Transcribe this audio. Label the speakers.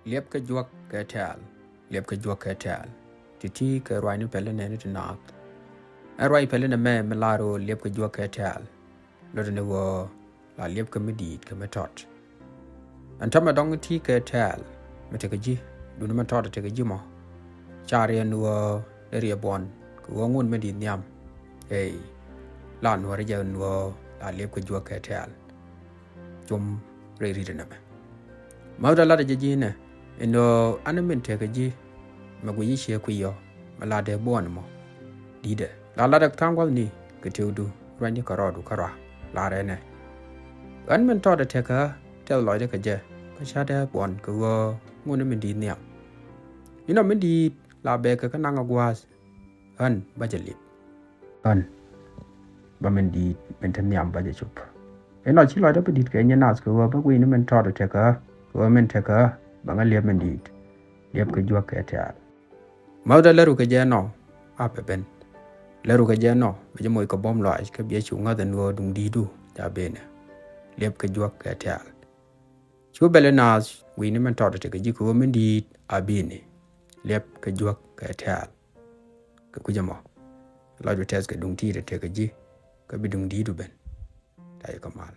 Speaker 1: Liɛp ke JUÄK ke THOK liɛp ke JUÄK ke THOK titi ke RUAACNI PƐLI ne to NATH RUAACNI PƐLI ne me melaro liɛp ke JUÄK ke THOK lo ne wo la liɛp ke medit ke metot antama dong ti ke THOK metekeji du ne metot tekeji mo chare no area bon ko ngun medit nyam hey la no re ja no la liɛp ke JUÄK ke THOK jom re ri ne me mawda la de ji ne ino anamin tekeji maguyi she kuyo malade bon mo dide la da kangwal ni keteudu rani karodu kara la rene an men to de teka tel loide ke je ko shade bon ko ngone min di nyam ino min di la be ke kananga gwas an bajeli an ba min di men tan nyam baje chup ino chi loide pe dit ke nyenas ko ba gwi ni men to de teka ko men teka ba ngaliep men dit liep ke JUÄK ke THOK mawda leru ke je no ape ben leru ke je no be moy ko bom lo ke be chu ngada no dung di du ja bene liep ke JUÄK ke THOK chu belenas wi ni men to de ke ji ko men di abine liep ke JUÄK ke THOK ke kujamo la do tes ke dung ti de ke ji ke bi dung di du ben tay kamal